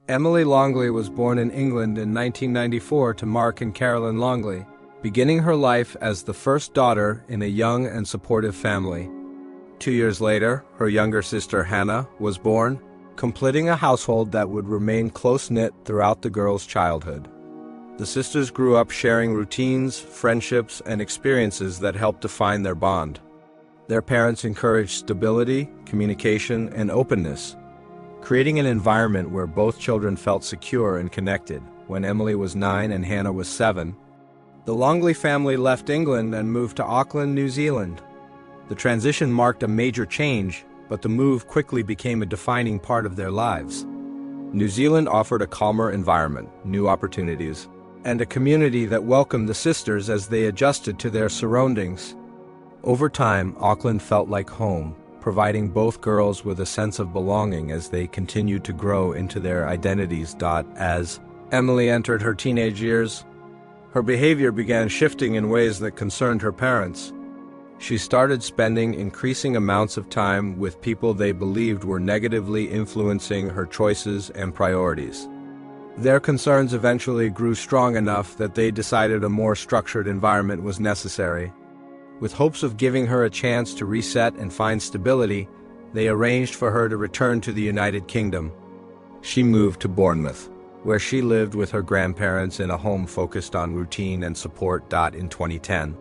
Emily Longley was born in England in 1994 to Mark and Carolyn Longley, beginning her life as the first daughter in a young and supportive family. 2 years later, her younger sister Hannah was born, completing a household that would remain close-knit throughout the girl's childhood. The sisters grew up sharing routines, friendships, and experiences that helped define their bond. Their parents encouraged stability, communication, and openness, creating an environment where both children felt secure and connected. When Emily was 9 and Hannah was 7, the Longley family left England and moved to Auckland, New Zealand. The transition marked a major change, but the move quickly became a defining part of their lives. New Zealand offered a calmer environment, new opportunities, and a community that welcomed the sisters as they adjusted to their surroundings. Over time, Auckland felt like home, providing both girls with a sense of belonging as they continued to grow into their identities. As Emily entered her teenage years, her behavior began shifting in ways that concerned her parents. She started spending increasing amounts of time with people they believed were negatively influencing her choices and priorities. Their concerns eventually grew strong enough that they decided a more structured environment was necessary. With hopes of giving her a chance to reset and find stability, they arranged for her to return to the United Kingdom. She moved to Bournemouth, where she lived with her grandparents in a home focused on routine and support. In 2010,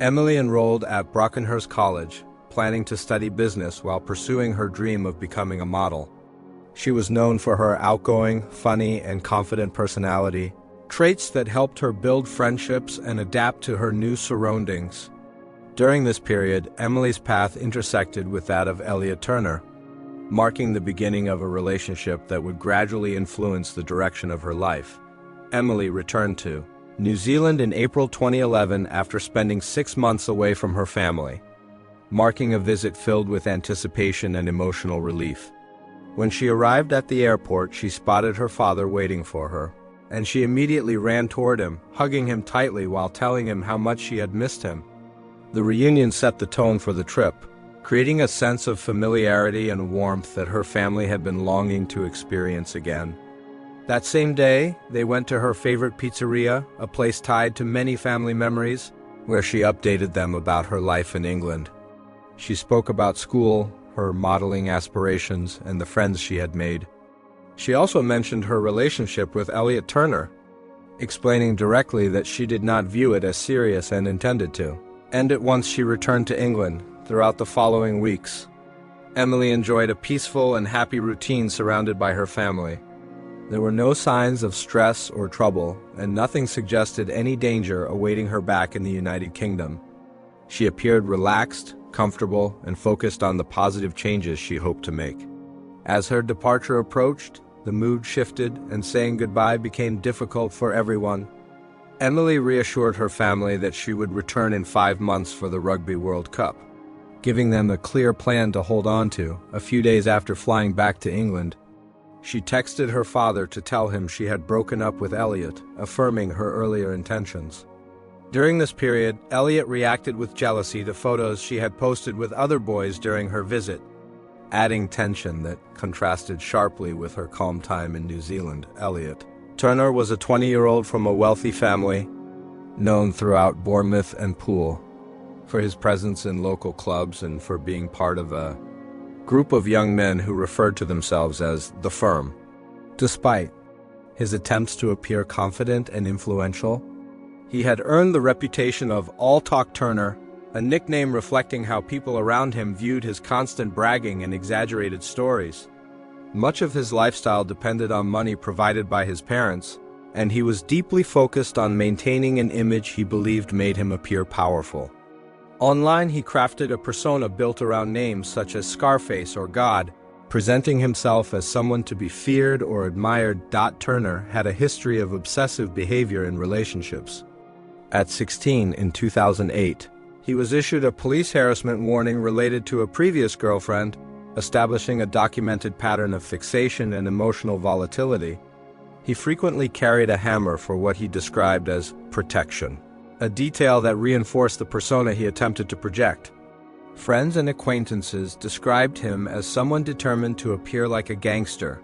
Emily enrolled at Brockenhurst College, planning to study business while pursuing her dream of becoming a model. She was known for her outgoing, funny, and confident personality, traits that helped her build friendships and adapt to her new surroundings. During this period, Emily's path intersected with that of Elliot Turner, marking the beginning of a relationship that would gradually influence the direction of her life. Emily returned to New Zealand in April 2011 after spending 6 months away from her family, marking a visit filled with anticipation and emotional relief. When she arrived at the airport, she spotted her father waiting for her, and she immediately ran toward him, hugging him tightly while telling him how much she had missed him. The reunion set the tone for the trip, creating a sense of familiarity and warmth that her family had been longing to experience again. That same day, they went to her favorite pizzeria, a place tied to many family memories, where she updated them about her life in England. She spoke about school, her modeling aspirations, and the friends she had made. She also mentioned her relationship with Elliot Turner, explaining directly that she did not view it as serious and intended to end it once she returned to England. Throughout the following weeks, Emily enjoyed a peaceful and happy routine surrounded by her family. There were no signs of stress or trouble, and nothing suggested any danger awaiting her back in the United Kingdom. She appeared relaxed, comfortable, and focused on the positive changes she hoped to make. As her departure approached, the mood shifted and saying goodbye became difficult for everyone. Emily reassured her family that she would return in 5 months for the Rugby World Cup, giving them a clear plan to hold on to. A few days after flying back to England, she texted her father to tell him she had broken up with Elliot, affirming her earlier intentions. During this period, Elliot reacted with jealousy to photos she had posted with other boys during her visit, adding tension that contrasted sharply with her calm time in New Zealand. Elliot Turner was a 20-year-old from a wealthy family, known throughout Bournemouth and Poole for his presence in local clubs and for being part of a group of young men who referred to themselves as the Firm. Despite his attempts to appear confident and influential, he had earned the reputation of All Talk Turner, a nickname reflecting how people around him viewed his constant bragging and exaggerated stories. Much of his lifestyle depended on money provided by his parents, and he was deeply focused on maintaining an image he believed made him appear powerful. Online, he crafted a persona built around names such as Scarface or God, presenting himself as someone to be feared or admired. Turner had a history of obsessive behavior in relationships. At 16 in 2008, he was issued a police harassment warning related to a previous girlfriend, establishing a documented pattern of fixation and emotional volatility. He frequently carried a hammer for what he described as protection, a detail that reinforced the persona he attempted to project. Friends and acquaintances described him as someone determined to appear like a gangster,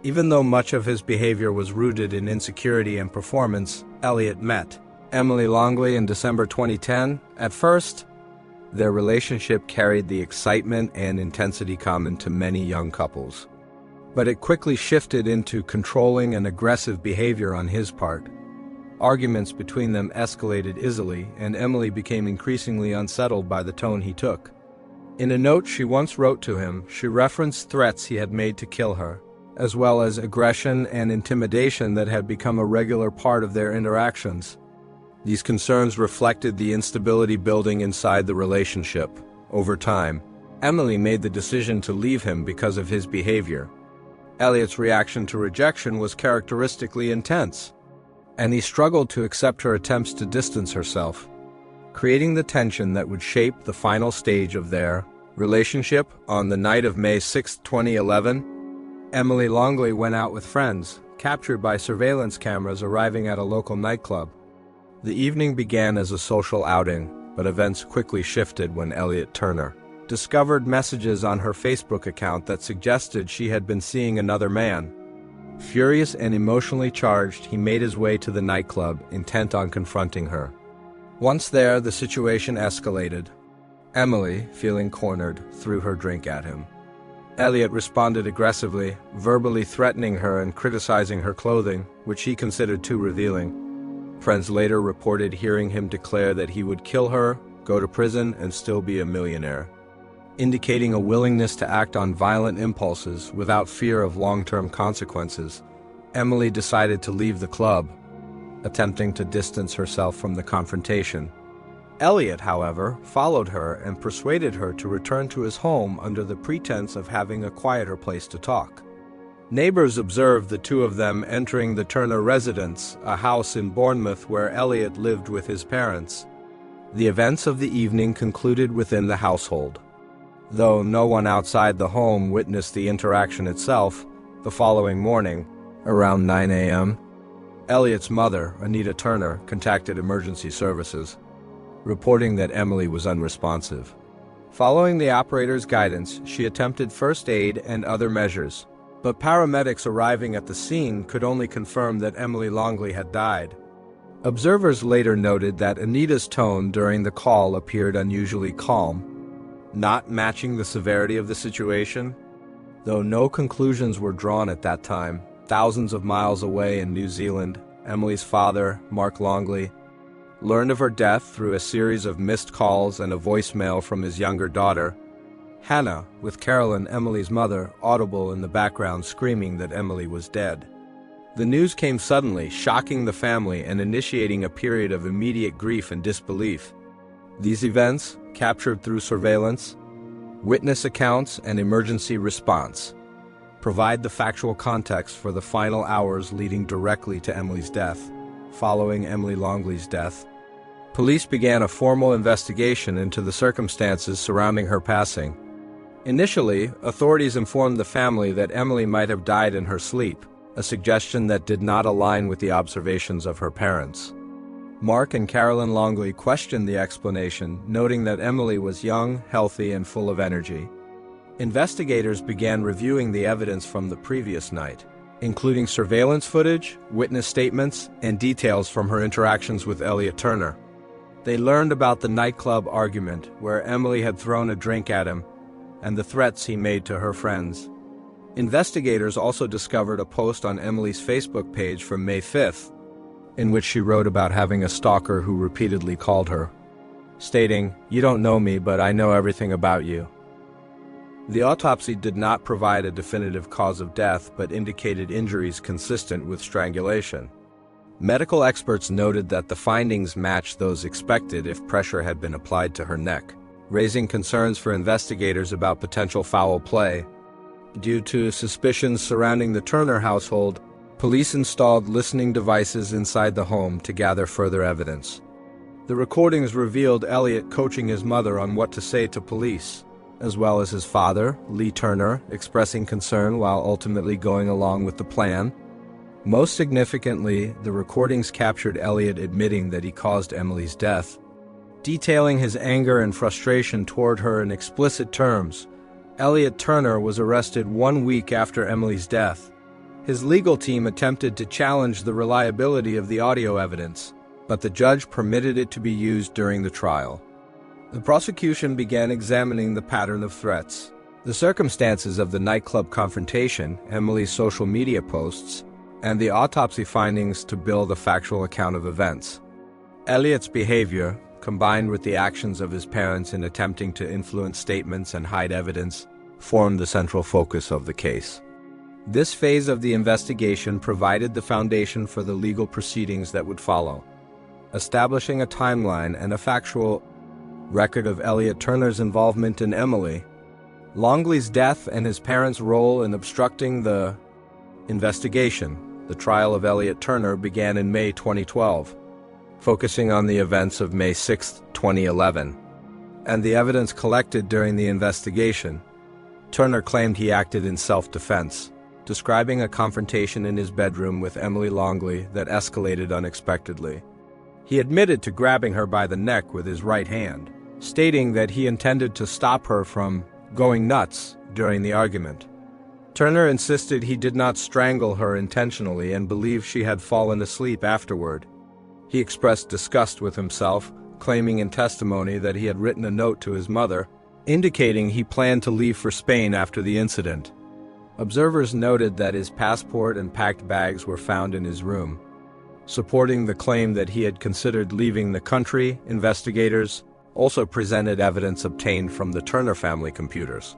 Even though much of his behavior was rooted in insecurity and performance, Elliot met Emily Longley in December 2010. At first, their relationship carried the excitement and intensity common to many young couples. But it quickly shifted into controlling and aggressive behavior on his part. Arguments between them escalated easily, and Emily became increasingly unsettled by the tone he took. In a note she once wrote to him, she referenced threats he had made to kill her, as well as aggression and intimidation that had become a regular part of their interactions. These concerns reflected the instability building inside the relationship. Over time, Emily made the decision to leave him because of his behavior. Elliot's reaction to rejection was characteristically intense, and he struggled to accept her attempts to distance herself, creating the tension that would shape the final stage of their relationship. On the night of May 6, 2011, Emily Longley went out with friends, captured by surveillance cameras arriving at a local nightclub. The evening began as a social outing, but events quickly shifted when Elliot Turner discovered messages on her Facebook account that suggested she had been seeing another man. Furious and emotionally charged, he made his way to the nightclub, intent on confronting her. Once there, the situation escalated. Emily, feeling cornered, threw her drink at him. Elliot responded aggressively, verbally threatening her and criticizing her clothing, which he considered too revealing. Friends later reported hearing him declare that he would kill her, go to prison, and still be a millionaire, indicating a willingness to act on violent impulses without fear of long-term consequences. Emily decided to leave the club, attempting to distance herself from the confrontation. Elliot, however, followed her and persuaded her to return to his home under the pretense of having a quieter place to talk. Neighbors observed the two of them entering the Turner residence, a house in Bournemouth where Elliot lived with his parents. The events of the evening concluded within the household. Though no one outside the home witnessed the interaction itself, the following morning, around 9 a.m., Elliot's mother, Anita Turner, contacted emergency services, reporting that Emily was unresponsive. Following the operator's guidance, she attempted first aid and other measures, but paramedics arriving at the scene could only confirm that Emily Longley had died. Observers later noted that Anita's tone during the call appeared unusually calm, not matching the severity of the situation. Though no conclusions were drawn at that time, thousands of miles away in New Zealand, Emily's father, Mark Longley, learned of her death through a series of missed calls and a voicemail from his younger daughter, Hannah, with Carolyn, Emily's mother, audible in the background screaming that Emily was dead. The news came suddenly, shocking the family and initiating a period of immediate grief and disbelief. These events, captured through surveillance, witness accounts, and emergency response, provide the factual context for the final hours leading directly to Emily's death. Following Emily Longley's death, police began a formal investigation into the circumstances surrounding her passing. Initially, authorities informed the family that Emily might have died in her sleep, a suggestion that did not align with the observations of her parents. Mark and Carolyn Longley questioned the explanation, noting that Emily was young, healthy, and full of energy. Investigators began reviewing the evidence from the previous night, including surveillance footage, witness statements, and details from her interactions with Elliot Turner. They learned about the nightclub argument, where Emily had thrown a drink at him, and the threats he made to her friends. Investigators also discovered a post on Emily's Facebook page from May 5th, in which she wrote about having a stalker who repeatedly called her, stating, "You don't know me, but I know everything about you." The autopsy did not provide a definitive cause of death, but indicated injuries consistent with strangulation. Medical experts noted that the findings matched those expected if pressure had been applied to her neck, raising concerns for investigators about potential foul play. Due to suspicions surrounding the Turner household, police installed listening devices inside the home to gather further evidence. The recordings revealed Elliot coaching his mother on what to say to police, as well as his father, Lee Turner, expressing concern while ultimately going along with the plan. Most significantly, the recordings captured Elliot admitting that he caused Emily's death, detailing his anger and frustration toward her in explicit terms. Elliot Turner was arrested 1 week after Emily's death, His legal team attempted to challenge the reliability of the audio evidence, but the judge permitted it to be used during the trial. The prosecution began examining the pattern of threats, the circumstances of the nightclub confrontation, Emily's social media posts, and the autopsy findings to build a factual account of events. Elliot's behavior, combined with the actions of his parents in attempting to influence statements and hide evidence, formed the central focus of the case. This phase of the investigation provided the foundation for the legal proceedings that would follow, establishing a timeline and a factual record of Elliot Turner's involvement in Emily Longley's death and his parents' role in obstructing the investigation. The trial of Elliot Turner began in May 2012, focusing on the events of May 6, 2011, and the evidence collected during the investigation. Turner claimed he acted in self-defense, describing a confrontation in his bedroom with Emily Longley that escalated unexpectedly. He admitted to grabbing her by the neck with his right hand, stating that he intended to stop her from going nuts during the argument. Turner insisted he did not strangle her intentionally and believed she had fallen asleep afterward. He expressed disgust with himself, claiming in testimony that he had written a note to his mother, indicating he planned to leave for Spain after the incident. Observers noted that his passport and packed bags were found in his room. Supporting the claim that he had considered leaving the country, investigators also presented evidence obtained from the Turner family computers.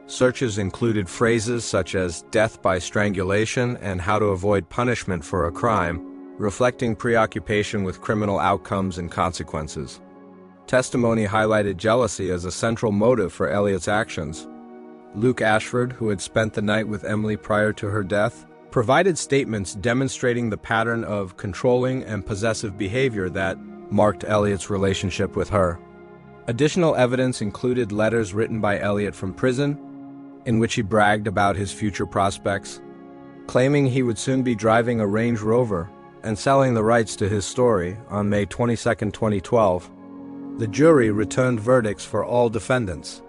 Searches included phrases such as death by strangulation and how to avoid punishment for a crime, reflecting preoccupation with criminal outcomes and consequences. Testimony highlighted jealousy as a central motive for Elliot's actions. Luke Ashford, who had spent the night with Emily prior to her death, provided statements demonstrating the pattern of controlling and possessive behavior that marked Elliot's relationship with her. Additional evidence included letters written by Elliot from prison, in which he bragged about his future prospects, claiming he would soon be driving a Range Rover and selling the rights to his story. On May 22, 2012, the jury returned verdicts for all defendants.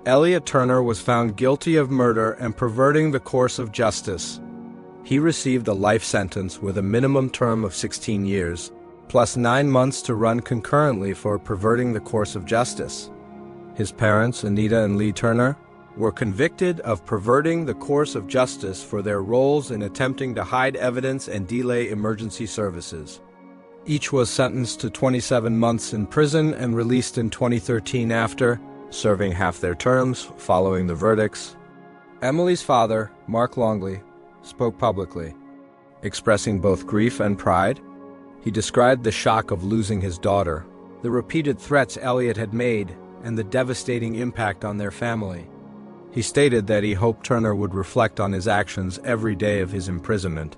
Elliot Turner was found guilty of murder and perverting the course of justice. He received a life sentence with a minimum term of 16 years, plus 9 months to run concurrently for perverting the course of justice. His parents, Anita and Lee Turner, were convicted of perverting the course of justice for their roles in attempting to hide evidence and delay emergency services. Each was sentenced to 27 months in prison and released in 2013 after serving half their terms following the verdicts. Emily's father, Mark Longley, spoke publicly, expressing both grief and pride. He described the shock of losing his daughter, the repeated threats Elliot had made, and the devastating impact on their family. He stated that he hoped Turner would reflect on his actions every day of his imprisonment,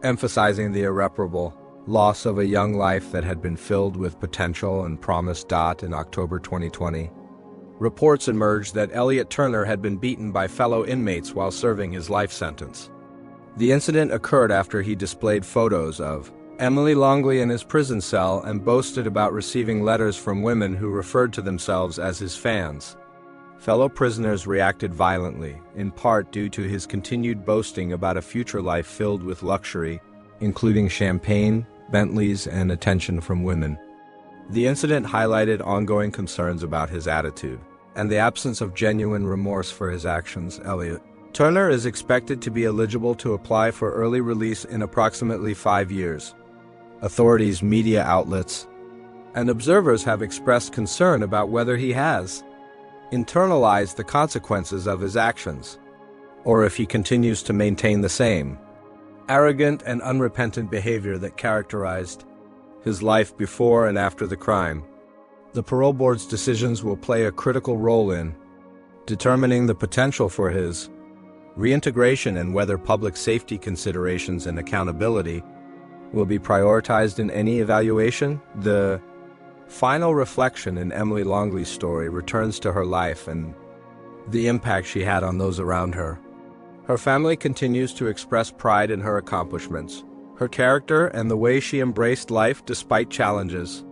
emphasizing the irreparable loss of a young life that had been filled with potential and promise. In October 2020, reports emerged that Elliot Turner had been beaten by fellow inmates while serving his life sentence. The incident occurred after he displayed photos of Emily Longley in his prison cell and boasted about receiving letters from women who referred to themselves as his fans. Fellow prisoners reacted violently, in part due to his continued boasting about a future life filled with luxury, including champagne, Bentleys, and attention from women. The incident highlighted ongoing concerns about his attitude and the absence of genuine remorse for his actions. Elliot Turner is expected to be eligible to apply for early release in approximately 5 years. Authorities, media outlets, and observers have expressed concern about whether he has internalized the consequences of his actions, or if he continues to maintain the same arrogant and unrepentant behavior that characterized his life before and after the crime. The parole board's decisions will play a critical role in determining the potential for his reintegration and whether public safety considerations and accountability will be prioritized in any evaluation. The final reflection in Emily Longley's story returns to her life and the impact she had on those around her. Her family continues to express pride in her accomplishments, her character, and the way she embraced life despite challenges.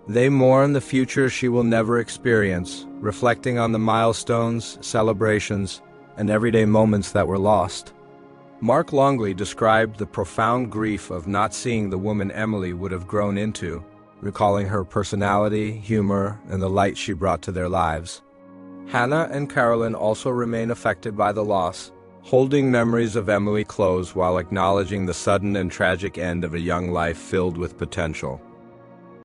They mourn the future she will never experience, reflecting on the milestones, celebrations, and everyday moments that were lost. Mark Longley described the profound grief of not seeing the woman Emily would have grown into, recalling her personality, humor, and the light she brought to their lives. Hannah and Carolyn also remain affected by the loss, holding memories of Emily close while acknowledging the sudden and tragic end of a young life filled with potential.